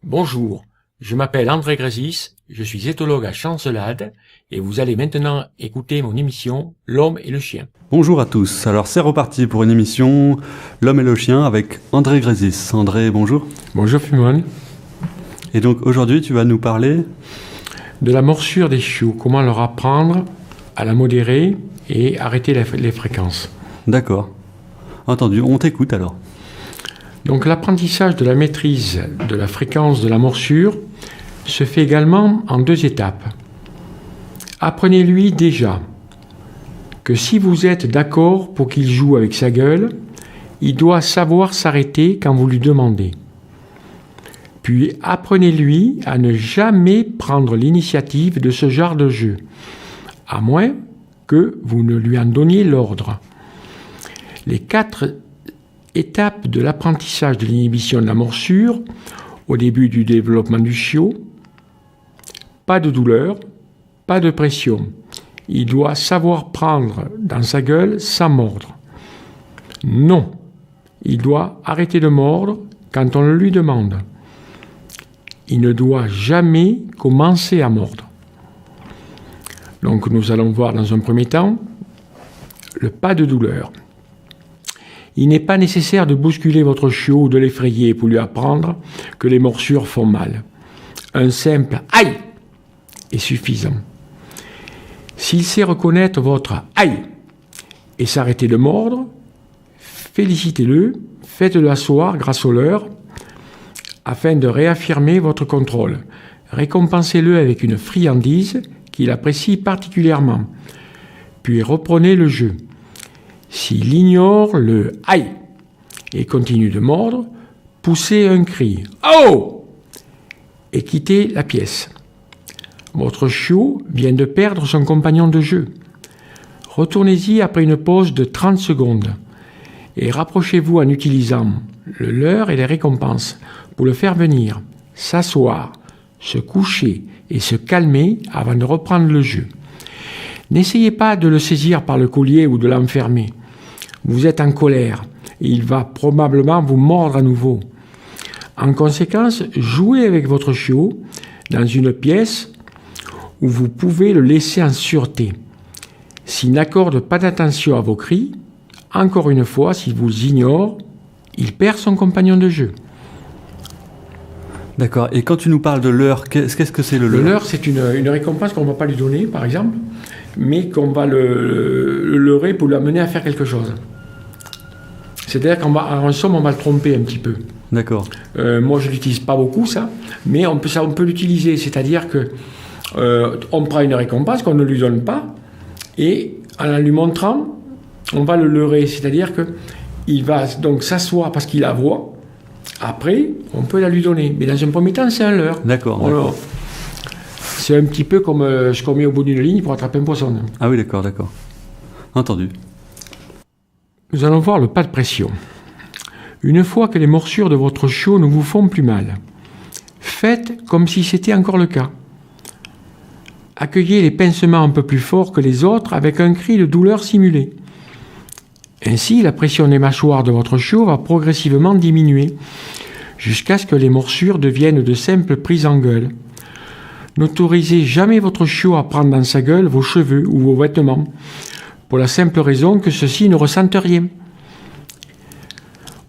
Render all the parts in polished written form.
Bonjour, je m'appelle André Grésis, je suis éthologue à Chancelade et vous allez maintenant écouter mon émission L'homme et le chien. Bonjour à tous, alors c'est reparti pour une émission L'homme et le chien avec André Grésis. André, bonjour. Bonjour Fumon. Et donc aujourd'hui tu vas nous parler de la morsure des chiots, comment leur apprendre à la modérer et arrêter les fréquences. D'accord, entendu, on t'écoute alors. Donc l'apprentissage de la maîtrise de la fréquence de la morsure se fait également en 2 étapes. Apprenez-lui déjà que si vous êtes d'accord pour qu'il joue avec sa gueule, il doit savoir s'arrêter quand vous lui demandez. Puis apprenez-lui à ne jamais prendre l'initiative de ce genre de jeu, à moins que vous ne lui en donniez l'ordre. Les 4 étape de l'apprentissage de l'inhibition de la morsure au début du développement du chiot. Pas de douleur, pas de pression. Il doit savoir prendre dans sa gueule sans mordre. Non, il doit arrêter de mordre quand on le lui demande. Il ne doit jamais commencer à mordre. Donc nous allons voir dans un premier temps le pas de douleur. Il n'est pas nécessaire de bousculer votre chiot ou de l'effrayer pour lui apprendre que les morsures font mal. Un simple « aïe » est suffisant. S'il sait reconnaître votre « aïe » et s'arrêter de mordre, félicitez-le, faites-le asseoir grâce au leurre afin de réaffirmer votre contrôle. Récompensez-le avec une friandise qu'il apprécie particulièrement. Puis reprenez le jeu. S'il ignore le « aïe » et continue de mordre, poussez un cri « oh » et quittez la pièce. Votre chiot vient de perdre son compagnon de jeu. Retournez-y après une pause de 30 secondes et rapprochez-vous en utilisant le leurre et les récompenses pour le faire venir, s'asseoir, se coucher et se calmer avant de reprendre le jeu. N'essayez pas de le saisir par le collier ou de l'enfermer. Vous êtes en colère et il va probablement vous mordre à nouveau. En conséquence, jouez avec votre chiot dans une pièce où vous pouvez le laisser en sûreté. S'il n'accorde pas d'attention à vos cris, encore une fois, s'il vous ignore, il perd son compagnon de jeu. D'accord, et quand tu nous parles de leurre, qu'est-ce que c'est le leurre ? Le leurre, c'est une récompense qu'on ne va pas lui donner, par exemple, mais qu'on va le leurrer pour l'amener à faire quelque chose. C'est-à-dire qu'en somme, on va le tromper un petit peu. D'accord. Moi, je ne l'utilise pas beaucoup, ça, mais on peut l'utiliser. C'est-à-dire que on prend une récompense qu'on ne lui donne pas, et en la lui montrant, on va le leurrer. C'est-à-dire qu'il va donc s'asseoir parce qu'il la voit. Après, on peut la lui donner. Mais dans un premier temps, c'est un leurre. D'accord. Alors, c'est un petit peu comme ce qu'on met au bout d'une ligne pour attraper un poisson. Ah oui, d'accord. Entendu. Nous allons voir le pas de pression. Une fois que les morsures de votre chiot ne vous font plus mal, faites comme si c'était encore le cas. Accueillez les pincements un peu plus forts que les autres avec un cri de douleur simulé. Ainsi, la pression des mâchoires de votre chiot va progressivement diminuer jusqu'à ce que les morsures deviennent de simples prises en gueule. N'autorisez jamais votre chiot à prendre dans sa gueule vos cheveux ou vos vêtements, pour la simple raison que ceux-ci ne ressentent rien.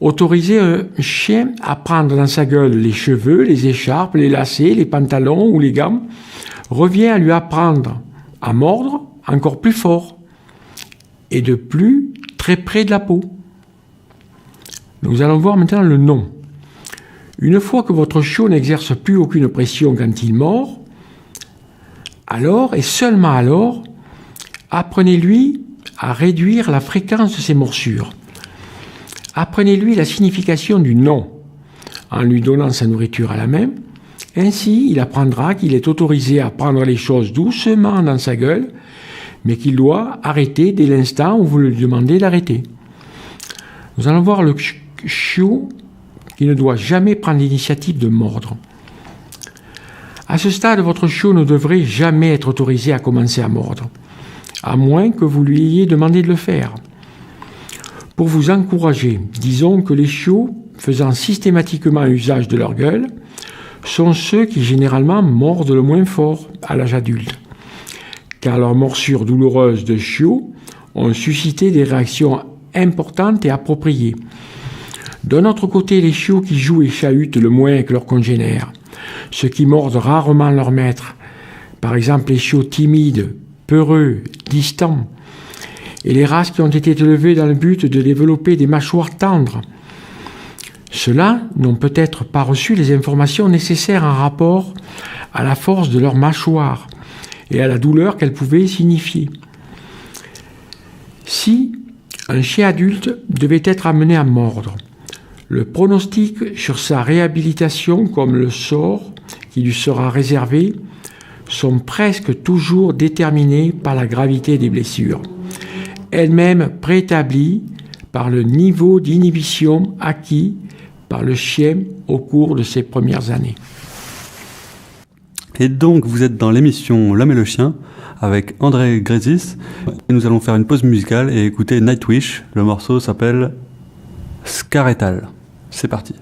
Autoriser un chien à prendre dans sa gueule les cheveux, les écharpes, les lacets, les pantalons ou les gants revient à lui apprendre à mordre encore plus fort et de plus très près de la peau. Nous allons voir maintenant le non. Une fois que votre chiot n'exerce plus aucune pression quand il mord, alors et seulement alors, apprenez-lui à réduire la fréquence de ses morsures. Apprenez-lui la signification du non en lui donnant sa nourriture à la main. Ainsi, il apprendra qu'il est autorisé à prendre les choses doucement dans sa gueule, mais qu'il doit arrêter dès l'instant où vous lui demandez d'arrêter. Nous allons voir le chiot qui ne doit jamais prendre l'initiative de mordre. À ce stade, votre chiot ne devrait jamais être autorisé à commencer à mordre, à moins que vous lui ayez demandé de le faire. Pour vous encourager, disons que les chiots, faisant systématiquement usage de leur gueule, sont ceux qui généralement mordent le moins fort à l'âge adulte, car leurs morsures douloureuses de chiots ont suscité des réactions importantes et appropriées. D'un autre côté, les chiots qui jouent et chahutent le moins avec leurs congénères, ceux qui mordent rarement leur maître, par exemple les chiots timides, peureux, distants, et les races qui ont été élevées dans le but de développer des mâchoires tendres. Ceux-là n'ont peut-être pas reçu les informations nécessaires en rapport à la force de leur mâchoire et à la douleur qu'elle pouvait signifier. Si un chien adulte devait être amené à mordre, le pronostic sur sa réhabilitation comme le sort qui lui sera réservé sont presque toujours déterminés par la gravité des blessures, elles-mêmes préétablies par le niveau d'inhibition acquis par le chien au cours de ses premières années. Et donc, vous êtes dans l'émission L'Homme et le Chien avec André Grésis. Nous allons faire une pause musicale et écouter Nightwish. Le morceau s'appelle Scaretal. C'est parti.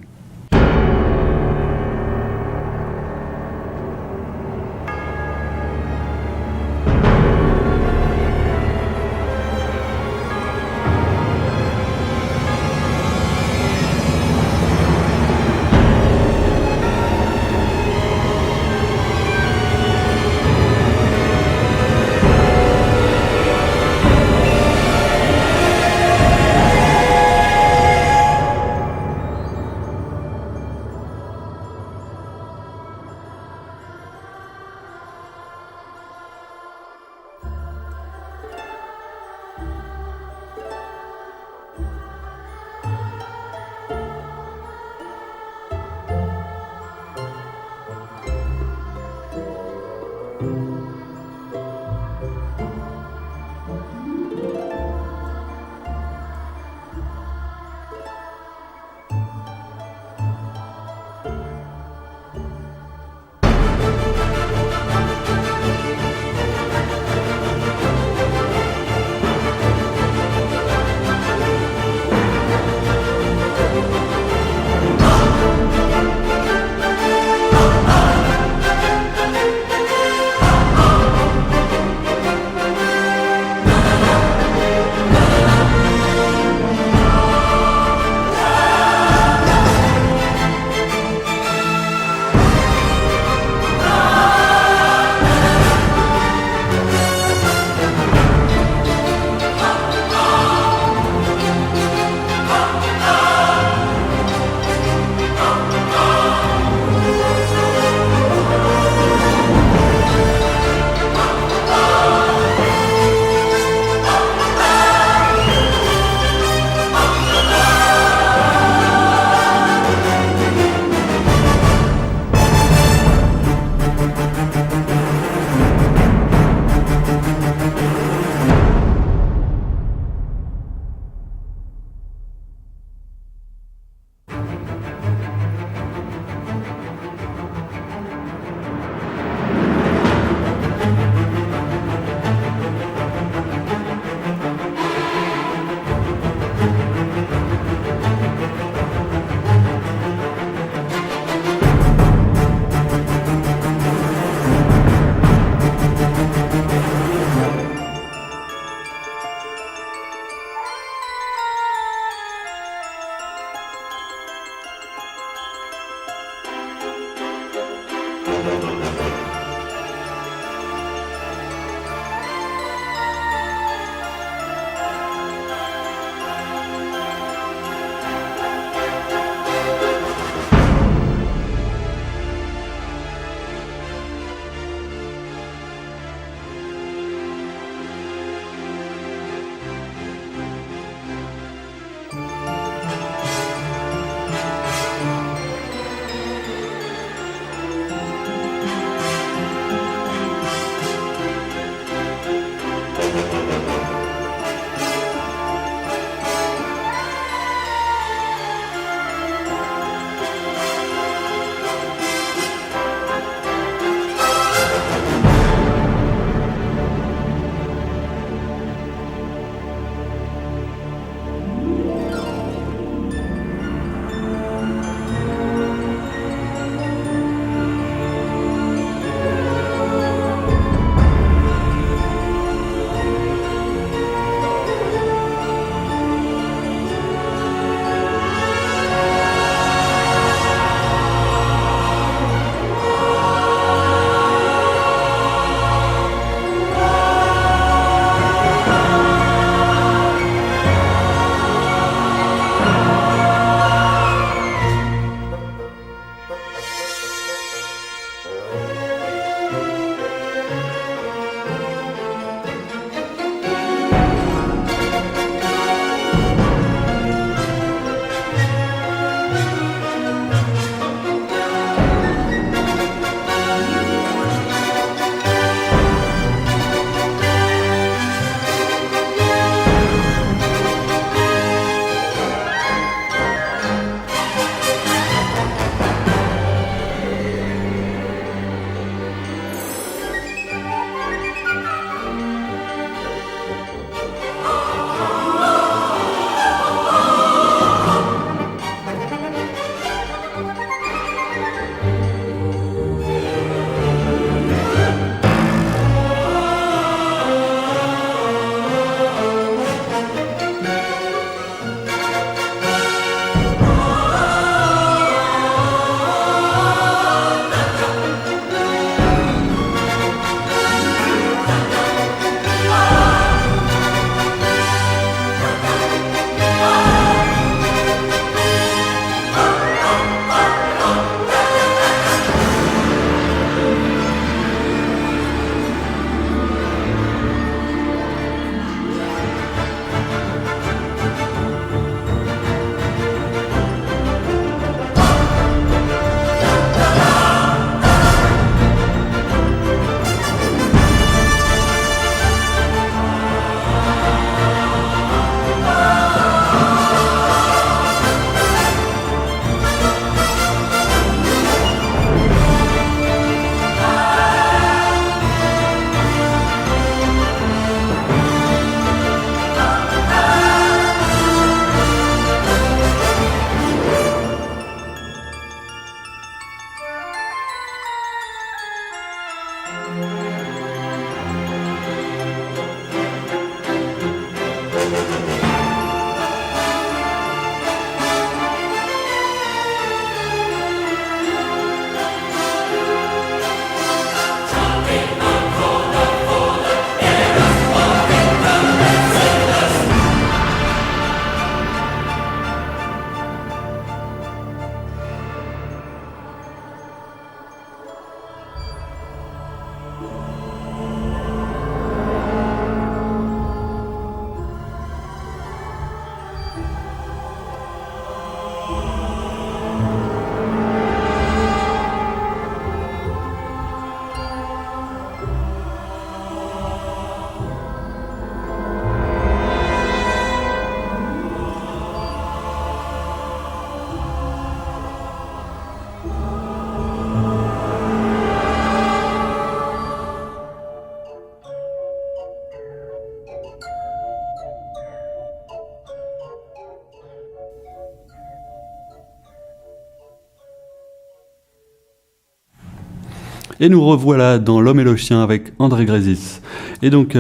Et nous revoilà dans L'Homme et le Chien avec André Grésis. Et donc,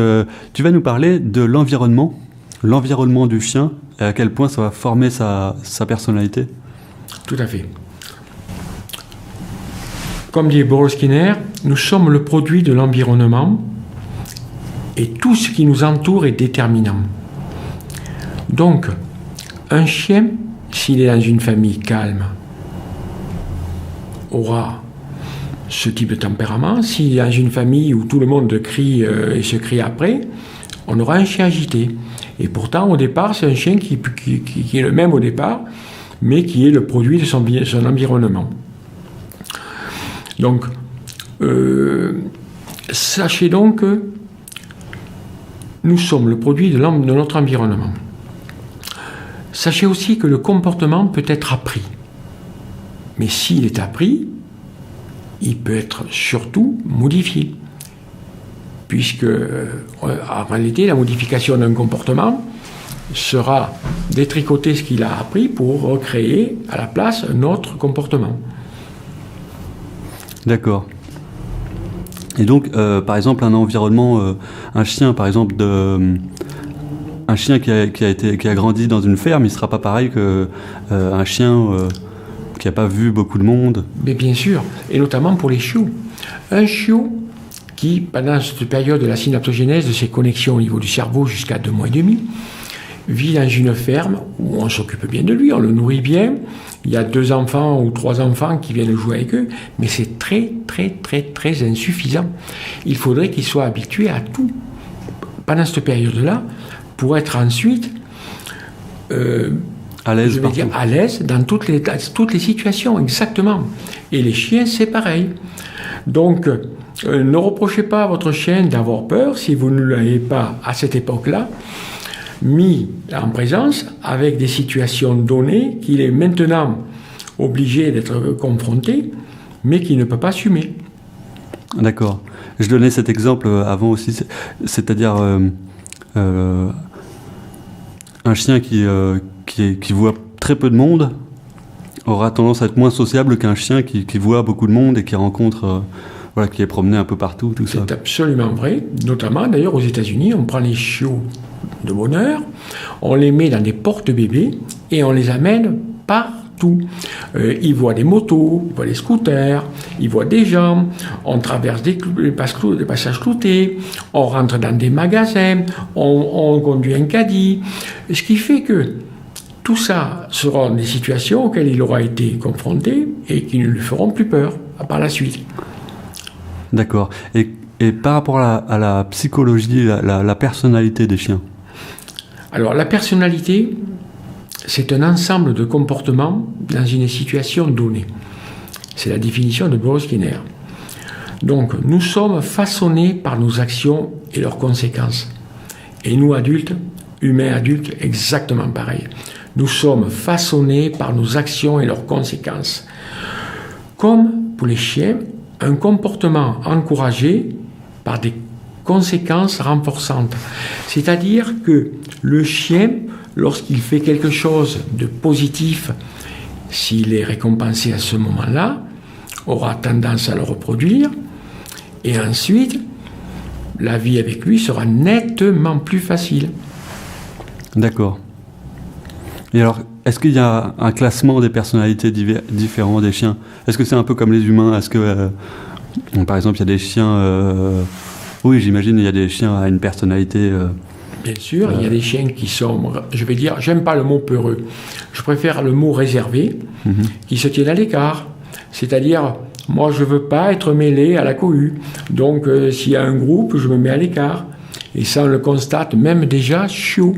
tu vas nous parler de l'environnement du chien, et à quel point ça va former sa personnalité. Tout à fait. Comme dit Burrell Skinner, nous sommes le produit de l'environnement et tout ce qui nous entoure est déterminant. Donc, un chien, s'il est dans une famille calme, aura ce type de tempérament. S'il est dans une famille où tout le monde crie et se crie après, on aura un chien agité. Et pourtant, au départ, c'est un chien qui est le même au départ, mais qui est le produit de son environnement. Donc, sachez donc que nous sommes le produit de notre environnement. Sachez aussi que le comportement peut être appris. Mais s'il est appris, il peut être surtout modifié. Puisque, en réalité, la modification d'un comportement sera détricoter ce qu'il a appris pour recréer à la place un autre comportement. D'accord. Et donc, par exemple, un environnement, un chien, par exemple, un chien qui a grandi dans une ferme, il ne sera pas pareil qu'un chien qui n'a pas vu beaucoup de monde. Mais bien sûr, et notamment pour les chiots. Un chiot qui, pendant cette période de la synaptogénèse, de ses connexions au niveau du cerveau jusqu'à 2 mois et demi, vit dans une ferme où on s'occupe bien de lui, on le nourrit bien. Il y a 2 enfants ou 3 enfants qui viennent jouer avec eux, mais c'est très, très, très, très insuffisant. Il faudrait qu'il soit habitué à tout pendant cette période-là pour être ensuite à l'aise, à l'aise dans toutes les situations, exactement. Et les chiens, c'est pareil. Donc, ne reprochez pas à votre chien d'avoir peur si vous ne l'avez pas, à cette époque-là, mis en présence avec des situations données qu'il est maintenant obligé d'être confronté, mais qu'il ne peut pas assumer. D'accord. Je donnais cet exemple avant aussi, c'est-à-dire un chien qui voit très peu de monde aura tendance à être moins sociable qu'un chien qui voit beaucoup de monde et qui rencontre, qui est promené un peu partout, tout ça. C'est absolument vrai. Notamment, d'ailleurs, aux États-Unis, on prend les chiots de bonheur, on les met dans des porte-bébés et on les amène partout. Ils voient des motos, ils voient des scooters, ils voient des gens, on traverse des passages cloutés, on rentre dans des magasins, on conduit un caddie. Ce qui fait que tout ça seront des situations auxquelles il aura été confronté et qui ne lui feront plus peur par la suite. D'accord. Et par rapport à la psychologie, la personnalité des chiens? Alors, la personnalité, c'est un ensemble de comportements dans une situation donnée. C'est la définition de Burrell Skinner. Donc, nous sommes façonnés par nos actions et leurs conséquences. Et nous, adultes, humains adultes, exactement pareil. Nous sommes façonnés par nos actions et leurs conséquences. Comme pour les chiens, un comportement encouragé par des conséquences renforçantes. C'est-à-dire que le chien, lorsqu'il fait quelque chose de positif, s'il est récompensé à ce moment-là, aura tendance à le reproduire, et ensuite, la vie avec lui sera nettement plus facile. D'accord. Et alors, est-ce qu'il y a un classement des personnalités différents des chiens? Est-ce que c'est un peu comme les humains? Est-ce que, par exemple, il y a des chiens... oui, j'imagine, il y a des chiens à une personnalité... Bien sûr, il y a des chiens qui sont... Je vais dire, j'aime pas le mot peureux. Je préfère le mot réservé, qui se tiennent à l'écart. C'est-à-dire, moi, je veux pas être mêlé à la cohue. Donc, s'il y a un groupe, je me mets à l'écart. Et ça, on le constate même déjà chiots.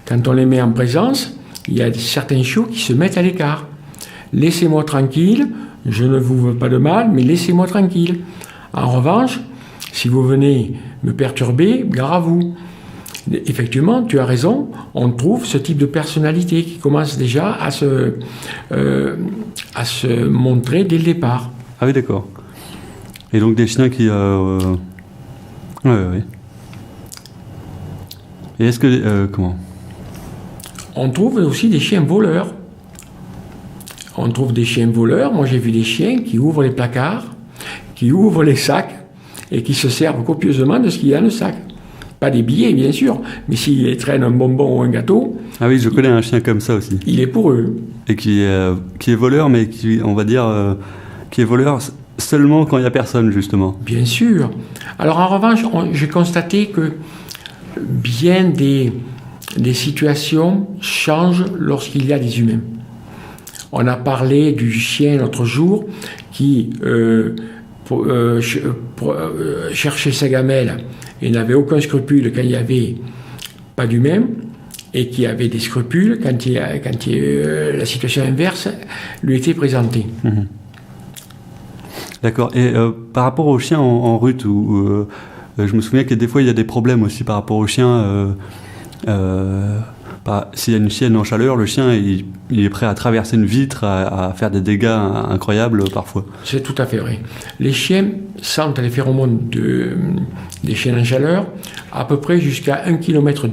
Quand on les met en présence, il y a certains chiots qui se mettent à l'écart. Laissez-moi tranquille, je ne vous veux pas de mal, mais laissez-moi tranquille. En revanche, si vous venez me perturber, gare à vous. Effectivement, tu as raison, on trouve ce type de personnalité qui commence déjà à se montrer dès le départ. Ah oui, d'accord. Et donc des chiens qui... Oui. Et est-ce que... comment? On trouve aussi des chiens voleurs. On trouve des chiens voleurs. Moi, j'ai vu des chiens qui ouvrent les placards, qui ouvrent les sacs et qui se servent copieusement de ce qu'il y a dans le sac. Pas des billets, bien sûr, mais s'il traîne un bonbon ou un gâteau... Ah oui, je connais un chien comme ça aussi. Il est pour eux. Et qui est voleur, mais qui, on va dire, qui est voleur seulement quand il n'y a personne, justement. Bien sûr. Alors en revanche, j'ai constaté que bien des situations changent lorsqu'il y a des humains. On a parlé du chien l'autre jour qui cherchait sa gamelle et n'avait aucun scrupule quand il n'y avait pas d'humain, et qui avait des scrupules quand la situation inverse lui était présentée. Mmh. D'accord. Et par rapport aux chiens en rut, je me souviens que des fois il y a des problèmes aussi par rapport aux chiens. S'il y a une chienne en chaleur, le chien il est prêt à traverser une vitre, à faire des dégâts incroyables parfois. C'est tout à fait vrai. Les chiens sentent les phéromones des chiens en chaleur à peu près jusqu'à 1,2 km.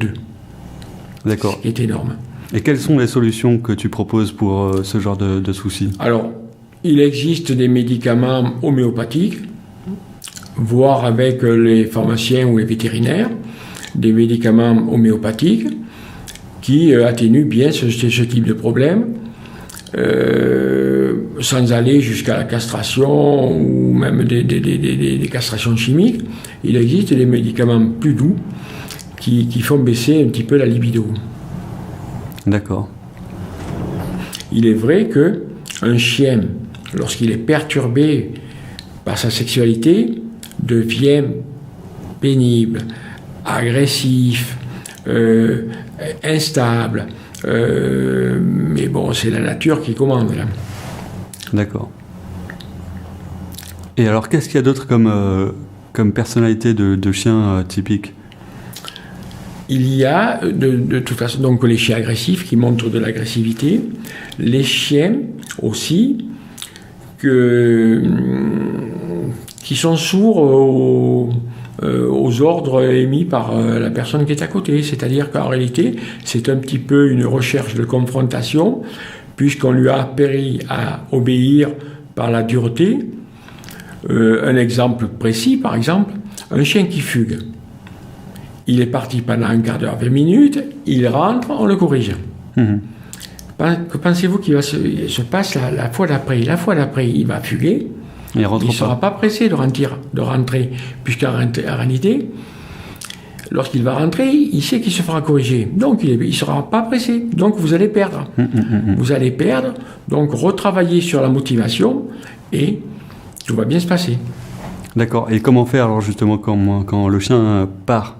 D'accord. Ce qui est énorme. Et quelles sont les solutions que tu proposes pour ce genre de soucis? Alors, il existe des médicaments homéopathiques, voire avec les pharmaciens ou les vétérinaires, des médicaments homéopathiques qui atténuent bien ce type de problème, sans aller jusqu'à la castration ou même des castrations chimiques. Il existe des médicaments plus doux qui font baisser un petit peu la libido. D'accord. Il est vrai qu'un chien, lorsqu'il est perturbé par sa sexualité, devient pénible, agressif, instable. Mais bon, c'est la nature qui commande là. D'accord. Et alors, qu'est-ce qu'il y a d'autre comme personnalité de chien typique? Il y a de toute façon donc les chiens agressifs qui montrent de l'agressivité, les chiens aussi qui sont sourds aux ordres émis par la personne qui est à côté. C'est-à-dire qu'en réalité, c'est un petit peu une recherche de confrontation, puisqu'on lui a appris à obéir par la dureté. Un exemple précis, par exemple, un chien qui fugue. Il est parti pendant un quart d'heure, 20 minutes, il rentre, on le corrige. Mmh. Que pensez-vous qu'il va se passe la fois d'après? La fois d'après, il va fuguer. Il ne sera pas pressé de rentrer, puisqu'en réalité, lorsqu'il va rentrer, il sait qu'il se fera corriger. Donc, il ne sera pas pressé. Donc, vous allez perdre. Vous allez perdre. Donc, retravailler sur la motivation et tout va bien se passer. D'accord. Et comment faire, alors, justement, quand le chien part?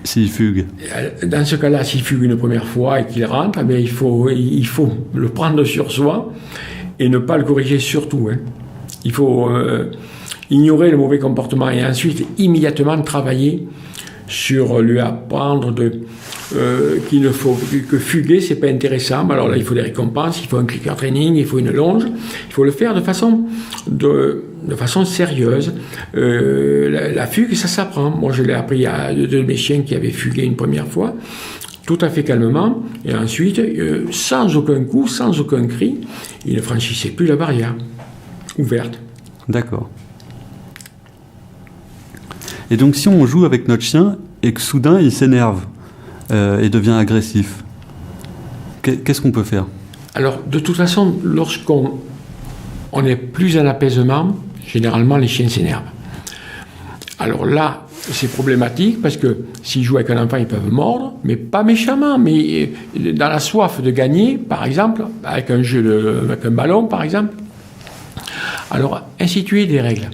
S'il fugue? Dans ce cas-là, s'il fugue une première fois et qu'il rentre, eh il faut le prendre sur soi et ne pas le corriger surtout. Il faut ignorer le mauvais comportement et ensuite immédiatement travailler sur lui apprendre qu'il ne faut que fuguer, c'est pas intéressant. Alors là, il faut des récompenses, il faut un clicker training, il faut une longe. Il faut le faire de façon sérieuse. La fugue, ça s'apprend. Moi, je l'ai appris à deux de mes chiens qui avaient fugué une première fois, tout à fait calmement, et ensuite, sans aucun coup, sans aucun cri, il ne franchissait plus la barrière ouverte. D'accord. Et donc, si on joue avec notre chien et que soudain il s'énerve et devient agressif, qu'est-ce qu'on peut faire? Alors, de toute façon, lorsqu'on est plus en apaisement, généralement les chiens s'énervent. Alors là, c'est problématique parce que s'ils jouent avec un enfant, ils peuvent mordre, mais pas méchamment, mais dans la soif de gagner, par exemple, avec un jeu avec un ballon, par exemple. Alors, instituer des règles.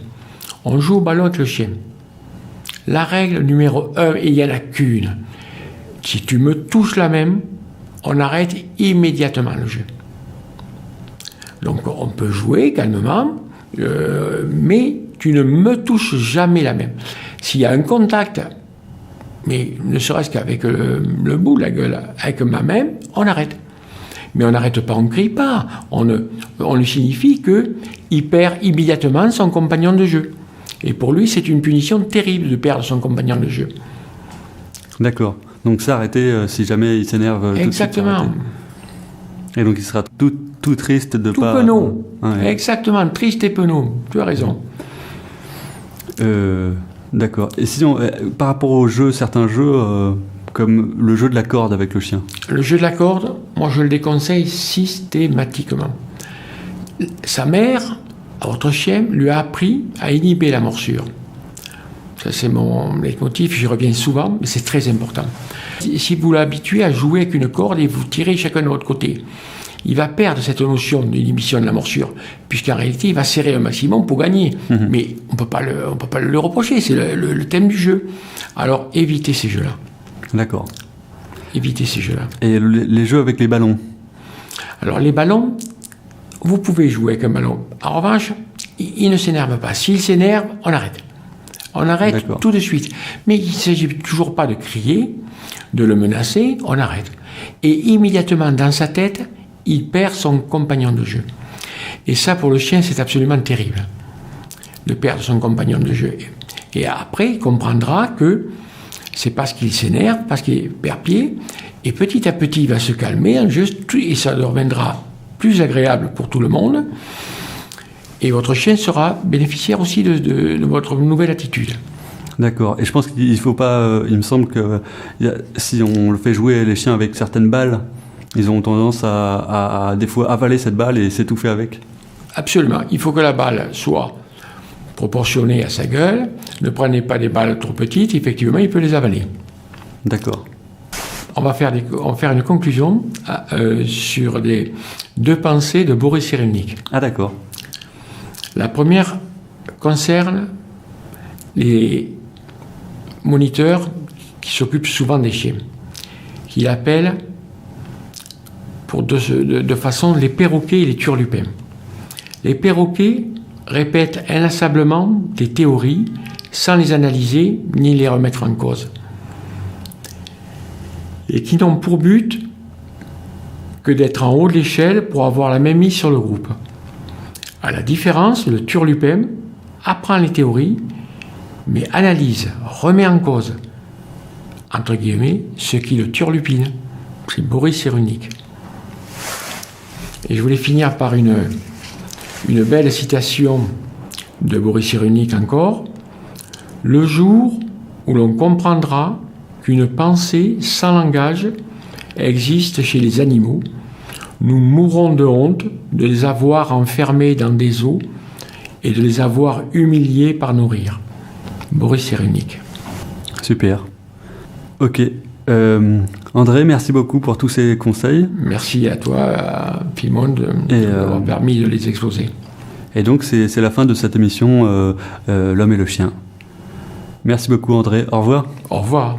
On joue au ballon avec le chien. La règle numéro 1, et il n'y en a qu'une. Si tu me touches la même, on arrête immédiatement le jeu. Donc on peut jouer calmement, mais tu ne me touches jamais la même. S'il y a un contact, mais ne serait-ce qu'avec le bout de la gueule, avec ma main, on arrête. Mais on n'arrête pas, on ne crie pas. On lui signifie qu'il perd immédiatement son compagnon de jeu. Et pour lui, c'est une punition terrible de perdre son compagnon de jeu. D'accord. Donc s'arrêter si jamais il s'énerve. Exactement. Et donc il sera tout triste de tout pas... penaud. Ouais. Exactement, triste et penaud. Tu as raison. D'accord. Et sinon, par rapport aux jeux, certains jeux, comme le jeu de la corde avec le chien. Le jeu de la corde, moi je le déconseille systématiquement. Sa mère, votre chien, lui a appris à inhiber la morsure. Ça c'est mon leitmotiv, j'y reviens souvent, mais c'est très important. Si vous l'habituez à jouer avec une corde et vous tirez chacun de votre côté, il va perdre cette notion d'inhibition de la morsure, puisqu'en réalité, il va serrer un maximum pour gagner. Mais on ne peut pas le reprocher, c'est le thème du jeu. Alors, évitez ces jeux-là. D'accord. Évitez ces jeux-là. Et les jeux avec les ballons? Alors, les ballons, vous pouvez jouer avec un ballon. En revanche, il ne s'énerve pas. S'il s'énerve, on arrête. On arrête tout de suite. Mais il ne s'agit toujours pas de crier, de le menacer, on arrête. Et immédiatement, dans sa tête, il perd son compagnon de jeu. Et ça, pour le chien, c'est absolument terrible, de perdre son compagnon de jeu. Et après, il comprendra que c'est parce qu'il s'énerve, parce qu'il perd pied, et petit à petit, il va se calmer, et ça deviendra plus agréable pour tout le monde, et votre chien sera bénéficiaire aussi de votre nouvelle attitude. D'accord. Et je pense qu'il ne faut pas... il me semble que si on le fait jouer les chiens avec certaines balles, ils ont tendance à des fois avaler cette balle et s'étouffer avec. Absolument. Il faut que la balle soit proportionnée à sa gueule. Ne prenez pas des balles trop petites. Effectivement, il peut les avaler. D'accord. On va faire une conclusion sur les 2 pensées de Boris Cyrulnik. Ah d'accord. La première concerne les moniteurs qui s'occupent souvent des chiens, qu'il appelle de façon les perroquets et les turlupins. Les perroquets répètent inlassablement des théories sans les analyser ni les remettre en cause, et qui n'ont pour but que d'être en haut de l'échelle pour avoir la même mise sur le groupe. À la différence, le turlupin apprend les théories, mais analyse, remet en cause, entre guillemets, ce qui le turlupine. C'est Boris Cyrulnik. Et je voulais finir par une belle citation de Boris Cyrulnik encore. Le jour où l'on comprendra qu'une pensée sans langage existe chez les animaux, nous mourrons de honte de les avoir enfermés dans des os et de les avoir humiliés par nos rires. Boris Cyrulnik. Super. Ok. André, merci beaucoup pour tous ces conseils. Merci à toi, Philmon, de m'avoir permis de les exposer. Et donc, c'est la fin de cette émission L'homme et le chien. Merci beaucoup, André. Au revoir. Au revoir.